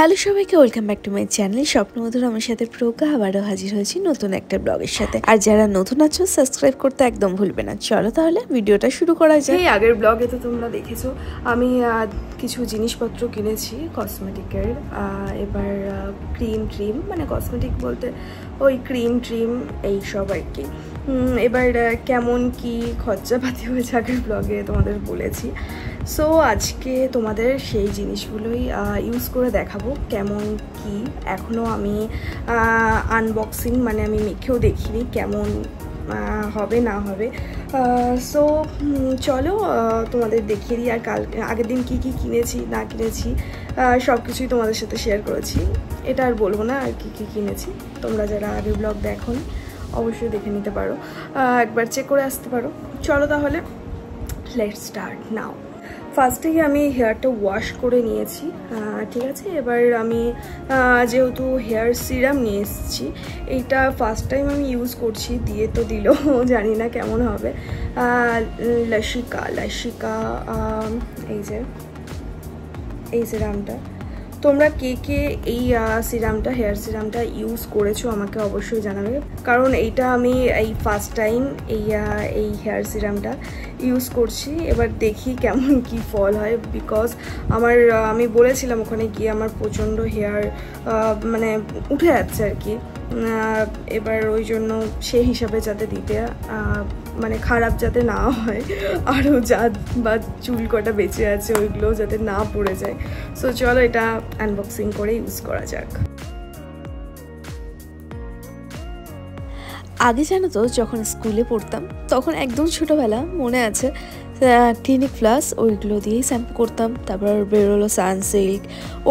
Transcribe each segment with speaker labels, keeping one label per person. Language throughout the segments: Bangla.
Speaker 1: হ্যালো সবাইকে, welcome back to my channel Swapnamadhur. আমার সাথে প্রজ্ঞা আবারও হাজির হয়েছি নতুন একটা ব্লগের সাথে। আর যারা নতুন আছো সাবস্ক্রাইব করতে একদম ভুলবে না। চলো তাহলে ভিডিওটা শুরু করা যায়। এই আগের ব্লগে তো তোমরা দেখেছো আমি কিছু জিনিসপত্র কিনেছি কসমেটিকের। এবার ক্রিম মানে কসমেটিক বলতে ওই ক্রিম এইসব আর কি। এবার কেমন কি খরচাপাতি হয়েছে আগের ব্লগে তোমাদের বলেছি। সো আজকে তোমাদের সেই জিনিসগুলোই ইউজ করে দেখাবো কেমন কি। এখনও আমি আনবক্সিং মানে আমি মেখেও দেখিনি কেমন হবে না হবে। সো চলো তোমাদের দেখিয়ে দিই। আর আগের দিন কি কিনেছি না কিনেছি সব কিছুই তোমাদের সাথে শেয়ার করেছি। এটা আর বলবো না আর কি কিনেছি। তোমরা যারা আগের ব্লগ দেখোনি অবশ্যই দেখে নিতে পারো, একবার চেক করে আসতে পারো। চলো তাহলে লেটস স্টার্ট নাও। ফার্স্টেই আমি হেয়ারটা ওয়াশ করে নিয়েছি, ঠিক আছে। এবার আমি যেহেতু হেয়ার সিরাম নিয়ে এসেছি, এইটা ফার্স্ট টাইম আমি ইউজ করছি, দিয়ে তো দিল জানি না কেমন হবে। লাসিকা এই সিরামটা তোমরা কে এই সিরামটা হেয়ার সিরামটা ইউজ করেছো আমাকে অবশ্যই জানাবে, কারণ এইটা আমি এই ফার্স্ট টাইম এই হেয়ার সিরামটা ইউজ করছি। এবার দেখি কেমন কি ফল হয়, বিকজ আমি বলেছিলাম ওখানে গিয়ে আমার প্রচণ্ড হেয়ার মানে উঠে যাচ্ছে আর কি। এবার ওই জন্য সেই হিসাবে যাতে দিতে মানে খারাপ যাতে না হয়, আরও যা বা চুল কটা বেঁচে আছে ওইগুলো যাতে না পড়ে যায়। সো চলো এটা আনবক্সিং করে ইউজ করা যাক। আগে জানো তো যখন স্কুলে পড়তাম তখন একদম ছোটোবেলা মনে আছে ক্লিনিক প্লাস ওইগুলো দিয়েই শ্যাম্পু করতাম। তারপর বেরোলো সানসিল্ক,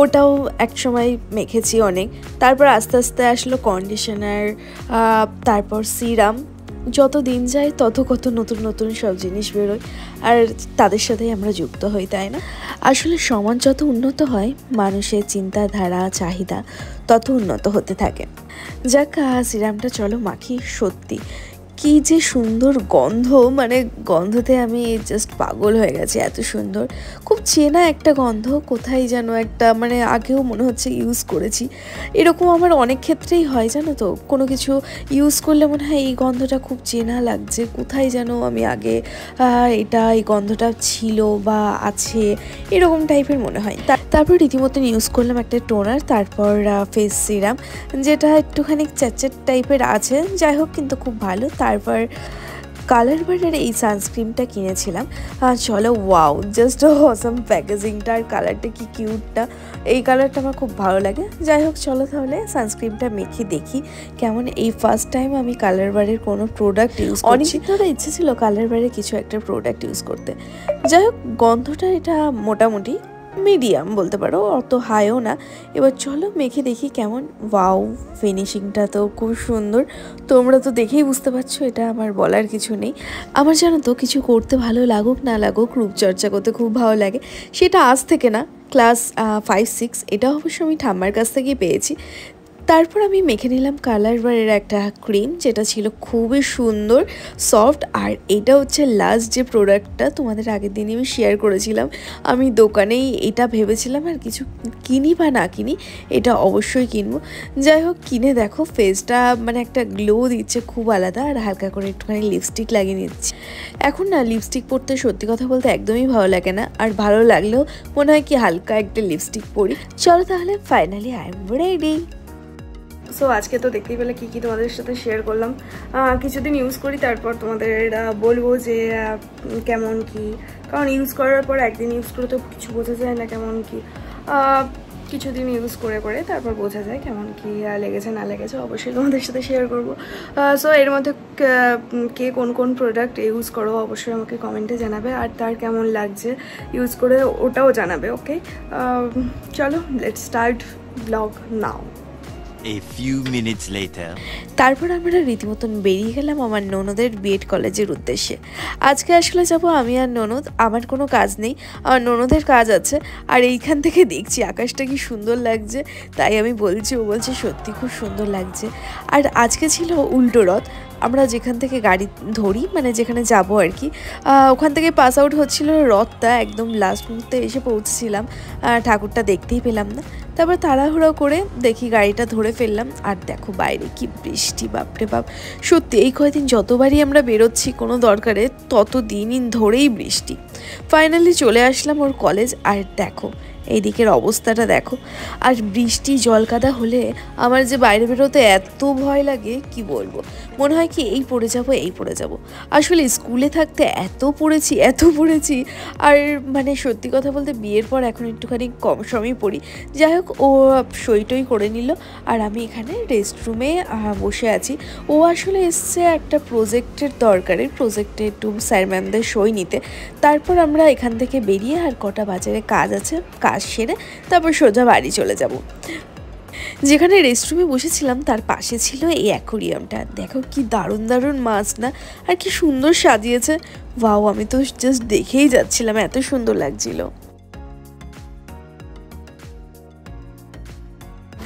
Speaker 1: ওটাও একসময় মেখেছি অনেক। তারপর আস্তে আস্তে আসলো কন্ডিশনার, তারপর সিরাম। যত দিন যায় তত কত নতুন নতুন সব জিনিস বেরোয়, আর তাদের সাথেই আমরা যুক্ত হই, তাই না? আসলে সমাজ যত উন্নত হয় মানুষের চিন্তাধারা চাহিদা তত উন্নত হতে থাকে। যাক, সিরামটা চলো মাখি। সত্যি কি যে সুন্দর গন্ধ, মানে গন্ধতে আমি জাস্ট পাগল হয়ে গেছি, এত সুন্দর। খুব চেনা একটা গন্ধ, কোথায় যেন একটা মানে আগেও মনে হচ্ছে ইউজ করেছি। এরকম আমার অনেক ক্ষেত্রেই হয় জানো তো, কোনো কিছু ইউজ করলে মনে হয় এই গন্ধটা খুব চেনা লাগছে, কোথায় যেন আমি আগে এই গন্ধটা ছিল বা আছে, এরকম টাইপের মনে হয়। তারপর রীতিমতন ইউজ করলাম একটা টোনার, তারপর ফেস সিরাম যেটা একটুখানি চ্যাটচ্যাট টাইপের আছে, যাই হোক কিন্তু খুব ভালো। তারপর কালার বারের এই সানস্ক্রিনটা কিনেছিলাম। চলো, ওয়াও, জাস্ট অসাম প্যাকেজিংটা আর কালারটা কি কিউটটা, এই কালারটা আমার খুব ভালো লাগে। যাই হোক চলো তাহলে সানস্ক্রিনটা মেখে দেখি কেমন। এই ফার্স্ট টাইম আমি কালার বারের কোনো প্রোডাক্ট ইউজ করছি। অনেক ধরে ইচ্ছে ছিল কালার বারের কিছু একটা প্রোডাক্ট ইউজ করতে। যাই হোক গন্ধটা এটা মোটামুটি মিডিয়াম বলতে পারো, অত হাইও না। এবার চলো মেখে দেখি কেমন। ওয়াও, ফিনিশিংটা তো খুব সুন্দর, তোমরা তো দেখেই বুঝতে পারছো, এটা আমার বলার কিছু নেই। আমার জানো তো কিছু করতে ভালো লাগুক না লাগুক, রূপচর্চা করতে খুব ভালো লাগে। সেটা আজ থেকে না, ক্লাস 5-6, এটা অবশ্য আমি ঠাম্মার কাছ থেকেই পেয়েছি। তারপর আমি মেখে নিলাম কালার বারের একটা ক্রিম, যেটা ছিল খুবই সুন্দর সফট। আর এটা হচ্ছে লাস্ট যে প্রোডাক্টটা তোমাদের আগের দিনই আমি শেয়ার করেছিলাম। আমি দোকানেই এটা ভেবেছিলাম আর কিছু কিনি বা না কিনি, এটা অবশ্যই কিনবো। যাই হোক কিনে দেখো, ফেসটা মানে একটা গ্লো দিচ্ছে খুব আলাদা। আর হালকা করে একটুখানি লিপস্টিক লাগিয়ে নিচ্ছি। এখন না লিপস্টিক পরতে সত্যি কথা বলতে একদমই ভালো লাগে না, আর ভালো লাগলেও মনে হয় কি হালকা একটা লিপস্টিক পরি। চলো তাহলে finally I am ready. So আজকে তো দেখতেই পেলে কী তোমাদের সাথে শেয়ার করলাম। কিছুদিন ইউজ করি, তারপর তোমাদের বলবো যে কেমন কি, কারণ ইউজ করার পর একদিন ইউজ করে তো কিছু বোঝা যায় না কেমন কি। কিছুদিন ইউজ করে তারপর বোঝা যায় কেমন কি লেগেছে না লেগেছে, অবশ্যই তোমাদের সাথে শেয়ার করবো। সো এর মধ্যে কে কোন প্রোডাক্ট ইউজ করো অবশ্যই আমাকে কমেন্টে জানাবে, আর তার কেমন লাগছে ইউজ করে ওটাও জানাবে। ওকে, চলো let's start blog now.
Speaker 2: A few minutes later.
Speaker 1: তারপর আমরা রীতিমতন বেরিয়ে গেলাম আমার ননদের বিএড কলেজের উদ্দেশ্যে। আজকে আসলে যাবো আমি আর ননদ, আমার কোনো কাজ নেই, আমার ননদের কাজ আছে। আর এইখান থেকে দেখছি আকাশটা কি সুন্দর লাগছে, তাই আমি বলছি, ও বলছে সত্যি খুব সুন্দর লাগছে। আর আজকে ছিল উল্টো রথ, আমরা যেখান থেকে গাড়ি ধরি মানে যেখানে যাব আর কি, ওখান থেকে পাস আউট হচ্ছিল রথটা, একদম লাস্ট মুহূর্তে এসে পৌঁছেছিলাম, ঠাকুরটা দেখতেই পেলাম না। তারপর তাড়াহুড়ো করে দেখি গাড়িটা ধরে ফেললাম। আর দেখো বাইরে কি বৃষ্টি, বাপরে বাপ। সত্যি এই কয়েকদিন যতবারই আমরা বেরোচ্ছি কোনো দরকারে তত দিন ধরেই বৃষ্টি। ফাইনালি চলে আসলাম ওর কলেজ। আর দেখো এইদিকের অবস্থাটা দেখো। আর বৃষ্টি জলকাদা হলে আমার যে বাইরে বেরোতে এত ভয় লাগে কি বলবো, মনে হয় কি এই পড়ে যাব। আসলে স্কুলে থাকতে এত পড়েছি। আর মানে সত্যি কথা বলতে বিয়ের পর এখন একটুখানি কম সময় পড়ি। যাই হোক, ও সইটই করে নিল আর আমি এখানে রেস্ট রুমে বসে আছি। ও আসলে এসছে একটা প্রজেক্টের দরকারে, প্রজেক্টে একটু স্যার ম্যামদের সই নিতে। তারপর আমরা এখান থেকে বেরিয়ে আর কটা বাজারে কাজ আছে, কাজ সেরে তারপর সোজা বাড়ি চলে যাব। যেখানে রেস্টরুমে বসেছিলাম তার পাশে ছিল এই অ্যাকোরিয়ামটা। দেখো কি দারুণ মাছ না, আর কি সুন্দর সাজিয়েছে। ওয়াও, আমি তো জাস্ট দেখেই যাচ্ছিলাম, এত সুন্দর লাগছিল।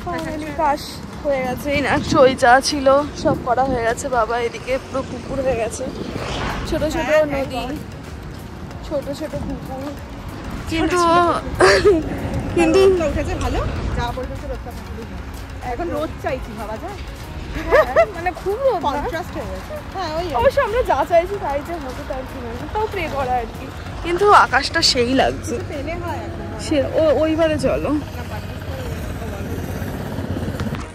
Speaker 1: ফাইনালি কাজ হয়ে গেছে, এই না সই যা ছিল সব করা হয়ে গেছে। বাবা এদিকে পুরো পুকুর হয়ে গেছে, ছোট নদী, ছোট পুকুর। কিন্তু
Speaker 3: উঠেছে ভালো, যা পড়েছে রোদটা এখন রোদ চাইছি, ভাবা যায়
Speaker 1: মানে খুব রোদ
Speaker 3: কন্ট্রাস্ট হয়ে গেছে। হ্যাঁ ওই
Speaker 1: অবশ্য আমরা যা চাইছি তাই যে হবে তার কি না, তাও প্রে করা আর কি। কিন্তু আকাশটা সেই লাগছে,
Speaker 3: পেলে হয় এখন
Speaker 1: সে ওইবারে চলো।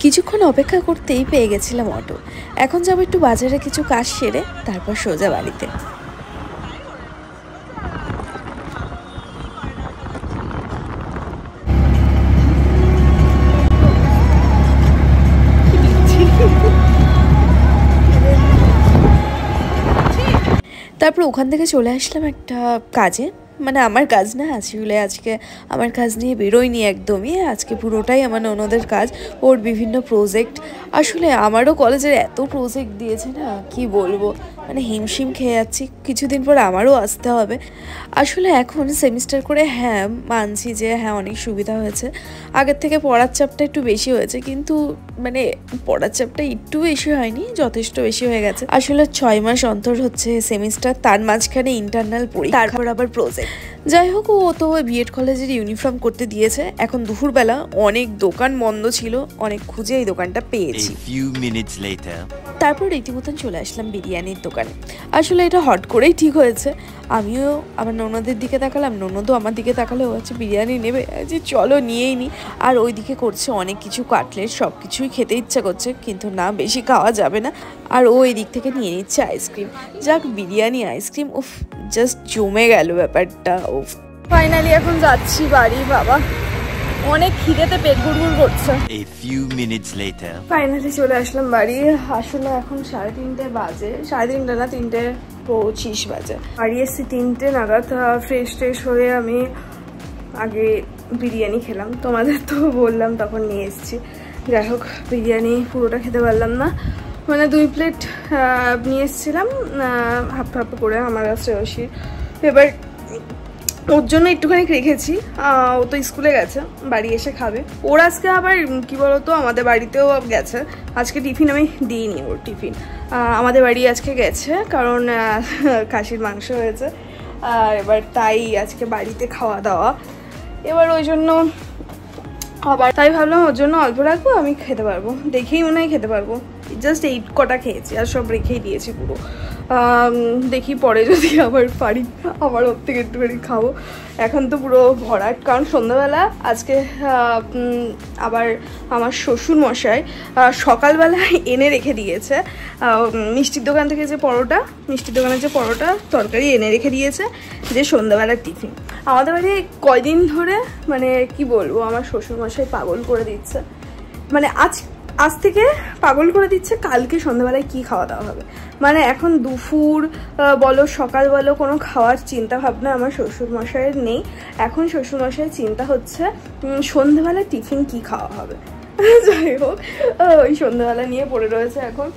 Speaker 1: কিছুক্ষণ অপেক্ষা করতেই পেয়ে গেছিলাম অটো। এখন যাবো একটু বাজারে কিছু কাজ সেরে, তারপর সোজা বাড়িতে। তারপর ওখান থেকে চলে আসলাম একটা কাজে, মানে আমার কাজ না, আসলে আজকে আমার কাজ নিয়ে বেরোয়নি একদমই, আজকে পুরোটাই আমার ননদের কাজ, ওর বিভিন্ন প্রজেক্ট। আসলে আমারও কলেজের এত প্রজেক্ট দিয়েছে না কি বলবো, মানে হিমশিম খেয়ে যাচ্ছি। কিছুদিন পর আমারও আসতে হবে। আসলে এখন সেমিস্টার করে হ্যাঁ মানছি যে হ্যাঁ অনেক সুবিধা হয়েছে, আগের থেকে পড়ার চাপটা একটু বেশি হয়েছে, কিন্তু মানে পড়ার চাপটা একটু বেশি হয়নি, যথেষ্ট বেশি হয়ে গেছে। আসলে 6 মাস অন্তর হচ্ছে সেমিস্টার, তার মাঝখানে ইন্টারনাল পরীক্ষা, তারপর আবার প্রজেক্ট। যাই হোক, ও তো বিএড কলেজের ইউনিফর্ম করতে দিয়েছে। এখন দুপুরবেলা অনেক দোকান বন্ধ ছিল, অনেক খুঁজে এই দোকানটা পেয়েছি। তারপর রীতিমতন চলে আসলাম বিরিয়ানির দোকানে। আসলে এটা হট করেই ঠিক হয়েছে, আমিও আমার ননদের দিকে তাকালাম, ননদও আমার দিকে তাকালে, ও হচ্ছে বিরিয়ানি নেবে, যে চলো নিয়েই নি। আর ওইদিকে করছে অনেক কিছু কাটলেট, সব কিছুই খেতে ইচ্ছা করছে, কিন্তু না বেশি খাওয়া যাবে না। আর ও এই দিক থেকে নিয়ে নিচ্ছে আইসক্রিম। যাক, বিরিয়ানি আইসক্রিম উফ জাস্ট জমে গেল ব্যাপারটা। উফ, ফাইনালি এখন যাচ্ছি বাড়ি। বাবা অনেক খিদেতে পেট গুড়গুড় করছে।
Speaker 2: A few minutes later.
Speaker 1: Finally চলে আসলাম বাড়ি। আসলে এখন 3:30 বাজে, 3:30 না 3:25 বাজে। বাড়ি এসছি 3টে নাগাদ। ফ্রেশ হয়ে আমি আগে বিরিয়ানি খেলাম, তোমাদের তো বললাম তখন নিয়ে এসেছি। যাই হোক, বিরিয়ানি পুরোটা খেতে পারলাম না, মানে 2 প্লেট নিয়ে এসেছিলাম, হাফ করে আমার কাছে শ্রেয়সীর। এবার ওর জন্য একটুখানি রেখেছি, ও তো স্কুলে গেছে, বাড়ি এসে খাবে। ওর আজকে আবার কি বলতো, আমাদের বাড়িতেও গেছে আজকে, টিফিন আমি দিইনি ওর টিফিন। আমাদের বাড়ি আজকে গেছে কারণ খাসির মাংস হয়েছে, আর এবার তাই আজকে বাড়িতে খাওয়া দাওয়া। এবার ওই জন্য আবার তাই ভাবলাম ওর জন্য অল্প রাখবো, আমি খেতে পারবো, দেখেই মনে হয় খেতে পারবো। জাস্ট 8 কটা খেয়েছি, আর সব রেখেই দিয়েছি পুরো। দেখি পরে যদি আবার পারি আবার ওর থেকে একটুখানি খাবো। এখন তো পুরো ভরাট, কারণ সন্ধ্যাবেলা আজকে আবার আমার শ্বশুর মশাই সকালবেলায় এনে রেখে দিয়েছে মিষ্টির দোকান থেকে যে পরোটা, মিষ্টির দোকানের যে পরোটা তরকারি এনে রেখে দিয়েছে, যে সন্ধ্যাবেলার টিফিন। আমাদের বাড়ি কয়দিন ধরে মানে কি বলবো, আমার শ্বশুর মশাই পাগল করে দিচ্ছে, মানে আজ থেকে পাগল করে দিচ্ছে কালকে সন্ধ্যাবেলায় কি খাওয়া দাওয়া হবে। মানে এখন দুপুর বলো সকাল বলো কোনো খাওয়ার চিন্তা ভাবনা আমার শ্বশুরমশাইয়ের নেই। এখন শ্বশুরমশাইয়ের চিন্তা হচ্ছে সন্ধ্যাবেলায় টিফিন কি খাওয়া হবে। যাই হোক, ওই সন্ধ্যাবেলা নিয়ে পড়ে রয়েছে এখন।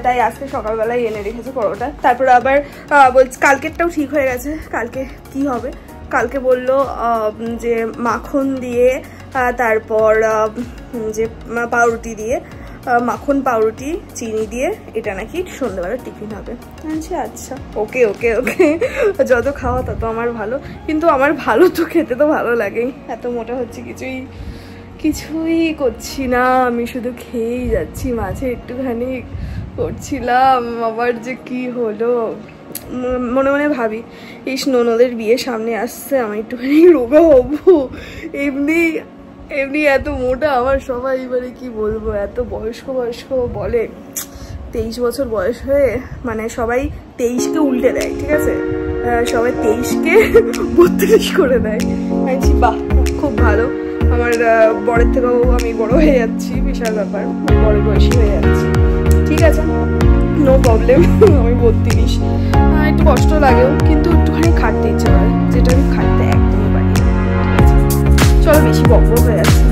Speaker 1: তাই আজকে সকালবেলায় এনে রেখেছে পরোটা। তারপর আবার বলছি কালকেরটাও ঠিক হয়ে গেছে, কালকে কি হবে। কালকে বললো যে মাখন দিয়ে, তারপর যে পাউরুটি দিয়ে, মাখন পাউরুটি চিনি দিয়ে, এটা নাকি সন্ধ্যাবেলা টিফিন হবে। আচ্ছা ওকে ওকে ওকে, যত খাওয়া তত আমার ভালো, কিন্তু আমার ভালো তো খেতে তো ভালো লাগেই। এত মোটা হচ্ছে কিছুই করছি না, আমি শুধু খেয়েই যাচ্ছি। মাঝে একটুখানি করছিলাম, আবার যে কি হলো, মনে মনে ভাবি এই ননদের বিয়ে সামনে আসছে, আমি একটুখানি রোগা হবো। এমনি এত মোটা আমার সবাই, এবারে কি বলবো, এত বয়স্ক বলে 23 বছর বয়স হয়ে, মানে সবাই 23কে উল্টে দেয়, ঠিক আছে, সবাই 23কে 32 করে দেয়। আমি বাহ খুব ভালো, আমার বড়ের থেকেও আমি বড় হয়ে যাচ্ছি, বিশাল ব্যাপার, বড় বয়সী হয়ে যাচ্ছি, ঠিক আছে, নো প্রবলেম। আমি 32, একটু কষ্ট লাগেও, কিন্তু একটুখানি খাটতে ইচ্ছে করে, যেটা আমি খাটতে একদমই পারি না। চলো বেশি বকবক হয়ে যাচ্ছে।